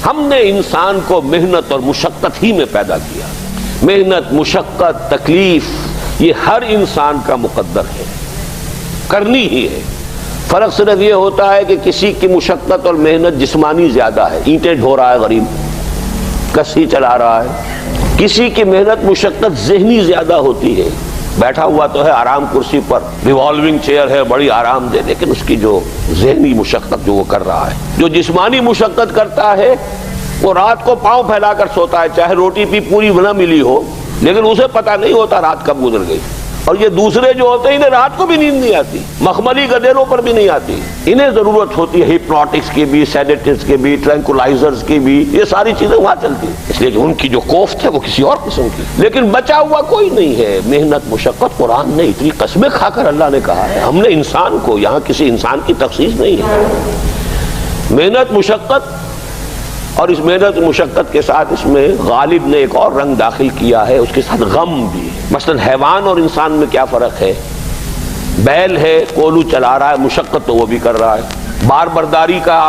ہم نے انسان کو محنت اور مشقت ہی میں پیدا کیا. محنت، مشقت، تکلیف یہ ہر انسان کا مقدر ہے، کرنی ہی ہے. فرق صرف یہ ہوتا ہے کہ کسی کی مشقت اور محنت جسمانی زیادہ ہے، اینٹیں ڈھو رہا ہے غریب، کسی چلا رہا ہے. کسی کی محنت مشقت ذہنی زیادہ ہوتی ہے، بیٹھا ہوا تو ہے آرام کرسی پر، ریوالونگ چیئر ہے بڑی آرام دہ، لیکن اس کی جو ذہنی مشقت جو وہ کر رہا ہے. جو جسمانی مشقت کرتا ہے وہ رات کو پاؤں پھیلا کر سوتا ہے، چاہے روٹی بھی پوری نہ ملی ہو، لیکن اسے پتہ نہیں ہوتا رات کب گزر گئی. اور یہ دوسرے جو ہوتے ہیں انہیں رات کو بھی نیند نہیں آتی، مخملی گدیروں پر بھی نہیں آتی. انہیں ضرورت ہوتی ہے ہپنوٹکس کی بھی، سیڈیٹیوز کی بھی، ٹرینکولائزرز کی بھی، یہ ساری چیزیں وہاں چلتی ہیں، اس لیے کہ ان کی جو کوفت ہے وہ کسی اور قسم کی. لیکن بچا ہوا کوئی نہیں ہے. محنت، مشقت، قرآن نے اتنی قسمیں کھا کر اللہ نے کہا ہے. ہم نے انسان کو، یہاں کسی انسان کی تخصیص نہیں ہے. محنت، مشقت، اور اس محنت مشقت کے ساتھ اس میں غالب نے ایک اور رنگ داخل کیا ہے، اس کے ساتھ غم بھی. مثلا حیوان اور انسان میں کیا فرق ہے؟ بیل ہے، کولو چلا رہا ہے، مشقت تو وہ بھی کر رہا ہے. بار برداری کا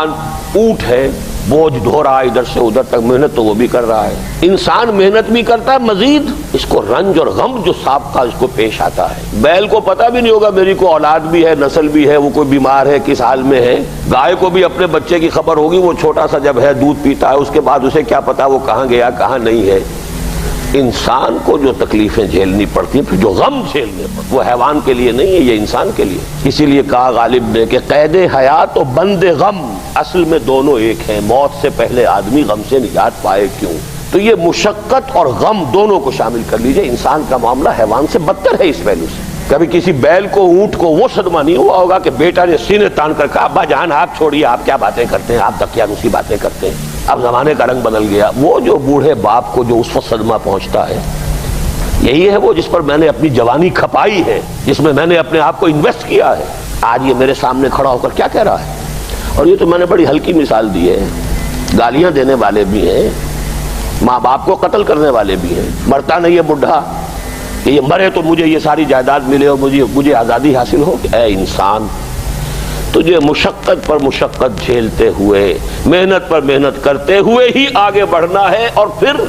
اونٹ ہے، بوجھ ڈھو رہا ہے ادھر سے ادھر تک، محنت تو وہ بھی کر رہا ہے. انسان محنت بھی کرتا ہے، مزید اس کو رنج اور غم جو سابقہ اس کو پیش آتا ہے. بیل کو پتہ بھی نہیں ہوگا میری کو اولاد بھی ہے، نسل بھی ہے، وہ کوئی بیمار ہے، کس حال میں ہے. گائے کو بھی اپنے بچے کی خبر ہوگی، وہ چھوٹا سا جب ہے دودھ پیتا ہے، اس کے بعد اسے کیا پتا وہ کہاں گیا کہاں نہیں ہے. انسان کو جو تکلیفیں جھیلنی پڑتی ہیں، پھر جو غم جھیلنے پڑتے، وہ حیوان کے لیے نہیں ہے، یہ انسان کے لیے. اسی لیے کہا غالب نے کہ قید حیات و بند غم اصل میں دونوں ایک ہیں. موت سے پہلے آدمی غم سے نجات پائے کیوں؟ تو یہ مشقت اور غم دونوں کو شامل کر لیجئے. انسان کا معاملہ حیوان سے بدتر ہے اس پہلو سے. کبھی کسی بیل کو، اونٹ کو وہ صدمہ نہیں ہوا ہوگا کہ بیٹا نے سینے تان کر کہا ابا جان آپ چھوڑیے، آپ کیا باتیں کرتے ہیں، آپ دقیانوسی باتیں کرتے ہیں، اب زمانے کا رنگ بدل گیا. وہ جو بوڑھے باپ کو جو اس وقت صدمہ پہنچتا ہے، یہی ہے وہ جس پر میں نے اپنی جوانی کھپائی ہے، جس میں میں نے اپنے آپ کو انویسٹ کیا ہے. آج یہ میرے سامنے کھڑا ہو کر کیا کہہ رہا ہے. اور یہ تو میں نے بڑی ہلکی مثال دی ہے. گالیاں دینے والے بھی ہیں، ماں باپ کو قتل کرنے والے بھی ہیں. مرتا نہیں ہے بڈھا کہ یہ مرے تو مجھے یہ ساری جائیداد ملے اور مجھے آزادی حاصل ہو. اے انسان، تجھے مشقت پر مشقت جھیلتے ہوئے، محنت پر محنت کرتے ہوئے ہی آگے بڑھنا ہے، اور پھر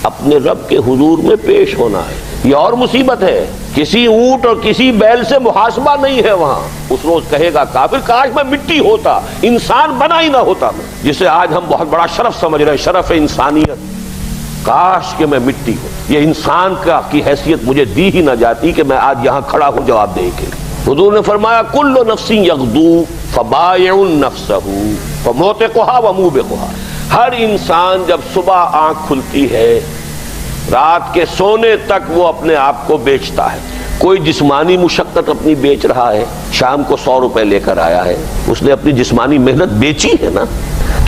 اپنے رب کے حضور میں پیش ہونا ہے. یہ اور مصیبت ہے. کسی اونٹ اور کسی بیل سے محاسبہ نہیں ہے وہاں. اس روز کہے گا کافر کاش میں مٹی ہوتا، انسان بنا ہی نہ ہوتا میں، جسے آج ہم بہت بڑا شرف سمجھ رہے ہیں، شرف انسانیت. کاش کہ میں مٹی ہوں، یہ انسان کی حیثیت مجھے دی ہی نہ جاتی کہ میں آج یہاں کھڑا ہوں جواب دے کے. حضور نے فرمایا کل نفس یغدو فبائع نفسہ فموتقھا وموبقھا. ہر انسان جب صبح آنکھ کھلتی ہے، رات کے سونے تک وہ اپنے آپ کو بیچتا ہے. کوئی جسمانی مشقت اپنی بیچ رہا ہے، شام کو 100 روپے لے کر آیا ہے، اس نے اپنی جسمانی محنت بیچی ہے نا.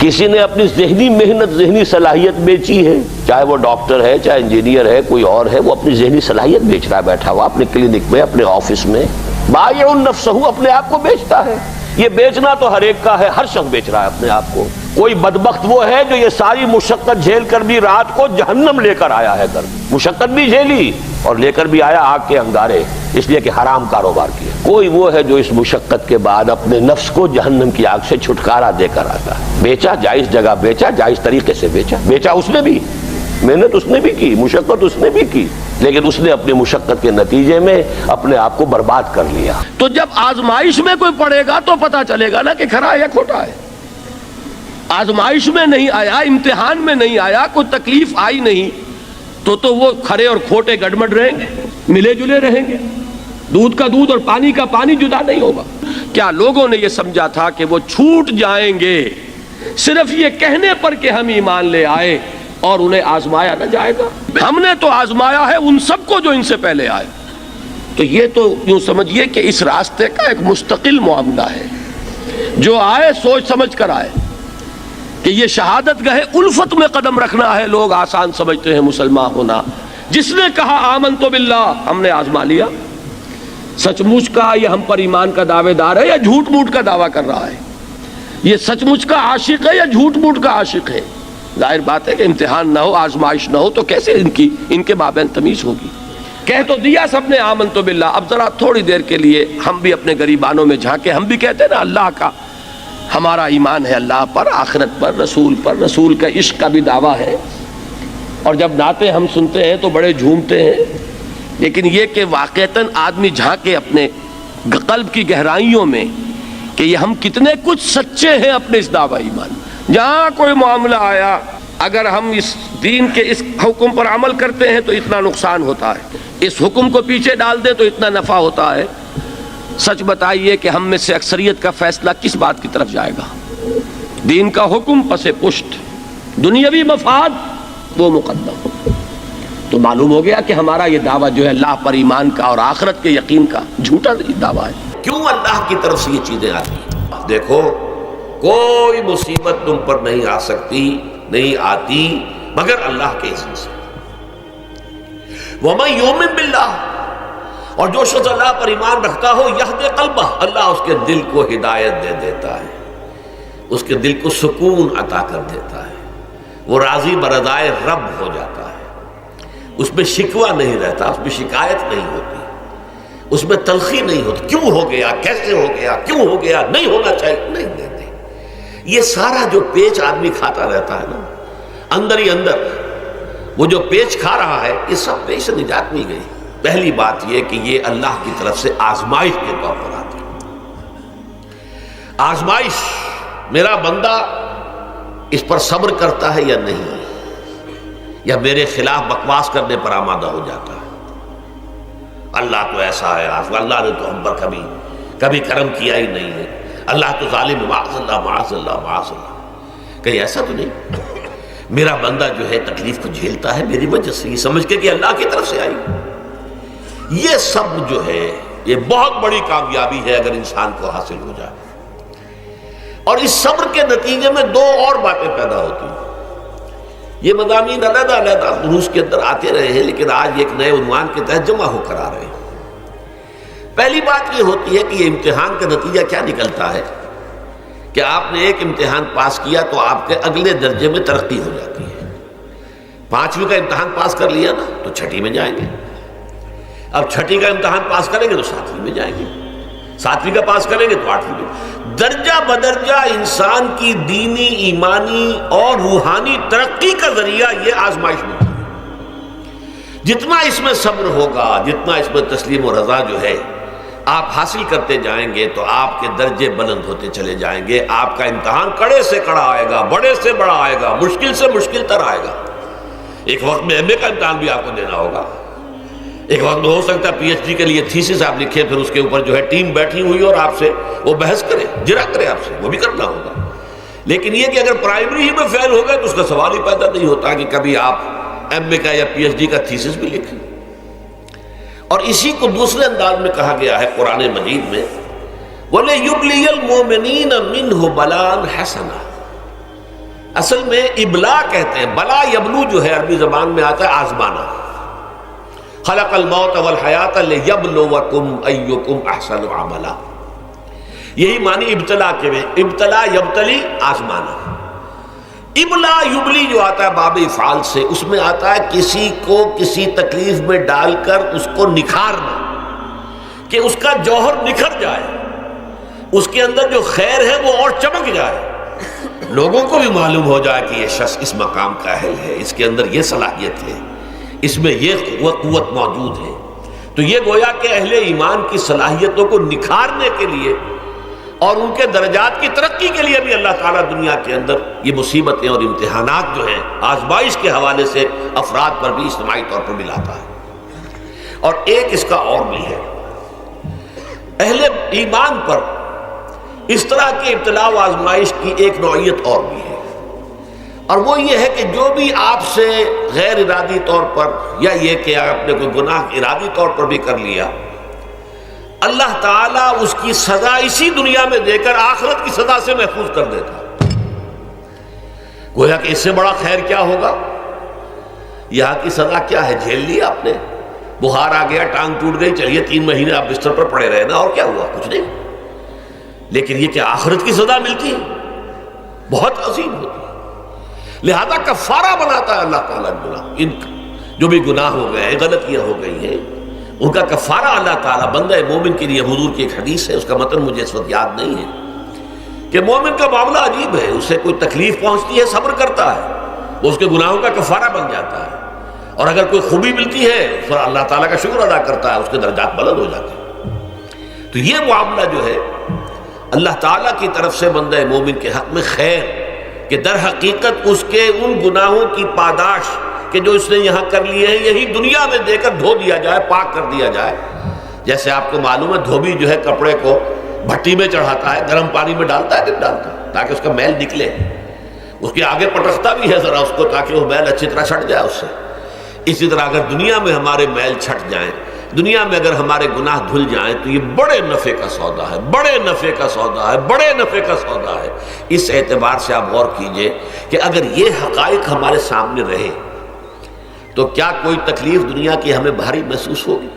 کسی نے اپنی ذہنی محنت، ذہنی صلاحیت بیچی ہے، چاہے وہ ڈاکٹر ہے، چاہے انجینئر ہے، کوئی اور ہے، وہ اپنی ذہنی صلاحیت بیچ رہا ہے بیٹھا ہوا اپنے کلینک میں، اپنے آفس میں. بائع نفسہ، اپنے آپ کو بیچتا ہے. یہ بیچنا تو ہر ایک کا ہے، ہر شخص بیچ رہا ہے اپنے آپ کو. کوئی بدبخت وہ ہے جو یہ ساری مشقت جھیل کر بھی رات کو جہنم لے کر آیا ہے. گھر مشقت بھی جھیلی اور لے کر بھی آیا آگ کے انگارے، اس لیے کہ حرام کاروبار کیا. کوئی وہ ہے جو اس مشقت کے بعد اپنے نفس کو جہنم کی آگ سے چھٹکارا دے کر آتا ہے. بیچا، جائز جگہ بیچا، جائز طریقے سے بیچا اس نے بھی، محنت اس نے بھی کی، مشقت اس نے بھی کی، لیکن اس نے اپنی مشقت کے نتیجے میں اپنے آپ کو برباد کر لیا. تو جب آزمائش میں کوئی پڑے گا تو پتا چلے گا نا کہ کھرا ہے یا کھوٹا ہے. آزمائش میں نہیں آیا، امتحان میں نہیں آیا، کوئی تکلیف آئی نہیں، تو وہ کھرے اور کھوٹے گڑمڑ رہیں گے، ملے جلے رہیں گے. دودھ کا دودھ اور پانی کا پانی جدا نہیں ہوگا. کیا لوگوں نے یہ سمجھا تھا کہ وہ چھوٹ جائیں گے صرف یہ کہنے پر کہ ہم ایمان لے آئے اور انہیں آزمایا نہ جائے گا؟ ہم نے تو آزمایا ہے ان سب کو جو ان سے پہلے آئے. تو یہ تو یوں سمجھیے کہ اس راستے کا ایک مستقل معاملہ ہے. جو آئے سوچ سمجھ کر آئے کہ یہ شہادت گاہ الفت میں قدم رکھنا ہے. لوگ آسان سمجھتے ہیں مسلمان ہونا. جس نے کہا آمنت باللہ، ہم نے آزما لیا. سچ مچ کا یہ ہم پر ایمان کا دعوے دار ہے یا جھوٹ موٹ کا دعویٰ کر رہا ہے؟ یہ سچ مچ کا عاشق ہے یا جھوٹ موٹ کا عاشق ہے؟ ظاہر بات ہے کہ امتحان نہ ہو، آزمائش نہ ہو تو کیسے ان کے مابین تمیز ہوگی؟ کہہ تو دیا سب نے آمنت باللہ. اب ذرا تھوڑی دیر کے لیے ہم بھی اپنے گریبانوں میں جھانکے. ہم بھی کہتے ہیں نا اللہ کا، ہمارا ایمان ہے اللہ پر، آخرت پر، رسول کا عشق کا بھی دعویٰ ہے. اور جب نعتیں ہم سنتے ہیں تو بڑے جھومتے ہیں، لیکن یہ کہ واقعتاً آدمی جھانکے اپنے قلب کی گہرائیوں میں کہ یہ ہم کتنے کچھ سچے ہیں اپنے اس دعویٰ ایمان. جہاں کوئی معاملہ آیا، اگر ہم اس دین کے اس حکم پر عمل کرتے ہیں تو اتنا نقصان ہوتا ہے، اس حکم کو پیچھے ڈال دیں تو اتنا نفع ہوتا ہے. سچ بتائیے کہ ہم میں سے اکثریت کا فیصلہ کس بات کی طرف جائے گا؟ دین کا حکم پس پشت، دنیاوی مفاد وہ مقدم. تو معلوم ہو گیا کہ ہمارا یہ دعویٰ جو ہے اللہ پر ایمان کا اور آخرت کے یقین کا جھوٹا دعویٰ ہے. کیوں اللہ کی طرف سے یہ چیزیں آتی ہیں؟ دیکھو، کوئی مصیبت تم پر نہیں آ سکتی، نہیں آتی مگر اللہ کے اذن سے. وَمَن يُؤْمِن بِاللَّهِ، اور جو شخص اللہ پر ایمان رکھتا ہو، یہدِ قلبہ، اللہ اس کے دل کو ہدایت دے دیتا ہے، اس کے دل کو سکون عطا کر دیتا ہے، وہ راضی برضائے رب ہو جاتا ہے، اس میں شکوہ نہیں رہتا، اس میں شکایت نہیں ہوتی، اس میں تلخی نہیں ہوتی. کیوں ہو گیا، کیسے ہو گیا، کیوں ہو گیا، نہیں ہونا چاہیے، نہیں دیتے. یہ سارا جو پیچ آدمی کھاتا رہتا ہے نا اندر ہی اندر، وہ جو پیچ کھا رہا ہے، یہ سب پیچ سے نجات مل گئی. پہلی بات یہ کہ یہ اللہ کی طرف سے آزمائش کے طور پر آتی ہے. آزمائش، میرا بندہ اس پر صبر کرتا ہے یا نہیں، یا میرے خلاف بکواس کرنے پر آمادہ ہو جاتا ہے. اللہ تو ایسا ہے، اللہ نے تو ہم پر کبھی کرم کیا ہی نہیں ہے، اللہ تو ظالم، معاذ اللہ معاذ اللہ معاذ اللہ. کہیں ایسا تو نہیں، میرا بندہ جو ہے تکلیف کو جھیلتا ہے میری وجہ سے، یہ سمجھ کے کہ اللہ کی طرف سے آئی. یہ سب جو ہے یہ بہت بڑی کامیابی ہے اگر انسان کو حاصل ہو جائے. اور اس صبر کے نتیجے میں دو اور باتیں پیدا ہوتی ہیں. یہ مضامین علیحدہ علیحدہ دروس کے اندر آتے رہے ہیں، لیکن آج ایک نئے عنوان کے تحت جمع ہو کر آ رہے ہیں. پہلی بات یہ ہوتی ہے کہ یہ امتحان کا نتیجہ کیا نکلتا ہے کہ آپ نے ایک امتحان پاس کیا تو آپ کے اگلے درجے میں ترقی ہو جاتی ہے. 5ویں کا امتحان پاس کر لیا نا تو 6ٹھی میں جائیں گے، اب 6ٹھی کا امتحان پاس کریں گے تو 7ویں میں جائیں گے، 7ویں کا پاس کریں گے تو 8ویں میں. درجہ بدرجہ انسان کی دینی، ایمانی اور روحانی ترقی کا ذریعہ یہ آزمائش ہوتی ہے. جتنا اس میں صبر ہوگا، جتنا اس میں تسلیم و رضا جو ہے آپ حاصل کرتے جائیں گے تو آپ کے درجے بلند ہوتے چلے جائیں گے. آپ کا امتحان کڑے سے کڑا آئے گا، بڑے سے بڑا آئے گا، مشکل سے مشکل تر آئے گا. ایک وقت میں ایم اے کا امتحان بھی آپ کو دینا ہوگا، ایک وقت میں ہو سکتا ہے پی ایچ ڈی کے لیے تھیسس آپ لکھیں، پھر اس کے اوپر جو ہے ٹیم بیٹھی ہوئی اور آپ سے وہ بحث کرے، جرا کرے آپ سے، وہ بھی کرنا ہوگا. لیکن یہ کہ اگر پرائمری ہی میں فیل ہو گئے تو اس کا سوال ہی پیدا نہیں ہوتا کہ کبھی آپ ایم اے کا یا پی ایچ ڈی کا تھیسس بھی لکھیں. اور اسی کو دوسرے انداز میں کہا گیا ہے قرآن مجید میں، وَلِيُبْلِيَ الْمُؤْمِنِينَ مِنْهُ بَلَاءً حَسَنًا. اصل میں ابلا کہتے ہیں، بلا یبلو جو ہے عربی زبان میں آتا ہے آزمانا. خلق الموت والحیات لیبلوکم ایکم احسن عملا. یہی معنی ابتلا کے میں، ابتلا یبتلی آزمانا. ابلا یبلی جو آتا ہے باب افعال سے، اس میں آتا ہے کسی کو کسی تکلیف میں ڈال کر اس کو نکھارنا، کہ اس کا جوہر نکھر جائے، اس کے اندر جو خیر ہے وہ اور چمک جائے، لوگوں کو بھی معلوم ہو جائے کہ یہ شخص اس مقام کا اہل ہے، اس کے اندر یہ صلاحیت ہے، اس میں یہ قوت موجود ہے. تو یہ گویا کہ اہل ایمان کی صلاحیتوں کو نکھارنے کے لیے اور ان کے درجات کی ترقی کے لیے بھی اللہ تعالیٰ دنیا کے اندر یہ مصیبتیں اور امتحانات جو ہیں آزمائش کے حوالے سے افراد پر بھی اجتماعی طور پر بھی لاتا ہے. اور ایک اس کا اور بھی ہے، اہل ایمان پر اس طرح کی ابتلاء و آزمائش کی ایک نوعیت اور بھی ہے، اور وہ یہ ہے کہ جو بھی آپ سے غیر ارادی طور پر یا یہ کہ آپ نے کوئی گناہ ارادی طور پر بھی کر لیا، اللہ تعالیٰ اس کی سزا اسی دنیا میں دے کر آخرت کی سزا سے محفوظ کر دیتا. گویا کہ اس سے بڑا خیر کیا ہوگا؟ یہاں کی سزا کیا ہے؟ جھیل لی آپ نے، بخار آ گیا، ٹانگ ٹوٹ گئی، چلیے 3 مہینے آپ بستر پر پڑے رہے نا، اور کیا ہوا؟ کچھ نہیں. لیکن یہ کہ آخرت کی سزا ملتی ہے بہت عظیم ہوتی ہے. لہذا کفارہ بناتا ہے اللہ تعالیٰ گناہ، ان جو بھی گناہ ہو گئے ہیں، غلطیاں ہو گئی ہیں، ان کا کفارہ اللہ تعالیٰ بندہ مومن کے لیے. حضور کی ایک حدیث ہے، اس کا متن مجھے اس وقت یاد نہیں ہے، کہ مومن کا معاملہ عجیب ہے، اسے کوئی تکلیف پہنچتی ہے صبر کرتا ہے، وہ اس کے گناہوں کا کفارہ بن جاتا ہے، اور اگر کوئی خوبی ملتی ہے تو اللہ تعالیٰ کا شکر ادا کرتا ہے، اس کے درجات بلند ہو جاتے ہیں۔ تو یہ معاملہ جو ہے اللہ تعالیٰ کی طرف سے بندہ مومن کے حق میں خیر، کہ در حقیقت اس کے ان گناہوں کی پاداش کہ جو اس نے یہاں کر لیے ہیں یہی دنیا میں دے کر دھو دیا جائے، پاک کر دیا جائے۔ جیسے آپ کو معلوم ہے دھوبی جو ہے کپڑے کو بھٹی میں چڑھاتا ہے، گرم پانی میں ڈالتا ہے کہ ڈالتا ہے تاکہ اس کا میل نکلے، اس کے آگے پٹکتا بھی ہے ذرا اس کو تاکہ وہ میل اچھی طرح چھٹ جائے اس سے۔ اسی طرح اگر دنیا میں ہمارے میل چھٹ جائیں، دنیا میں اگر ہمارے گناہ دھل جائیں تو یہ بڑے نفع کا سودا ہے، بڑے نفع کا سودا ہے، بڑے نفع کا سودا ہے۔ اس اعتبار سے آپ غور کیجئے کہ اگر یہ حقائق ہمارے سامنے رہے تو کیا کوئی تکلیف دنیا کی ہمیں بھاری محسوس ہوگی؟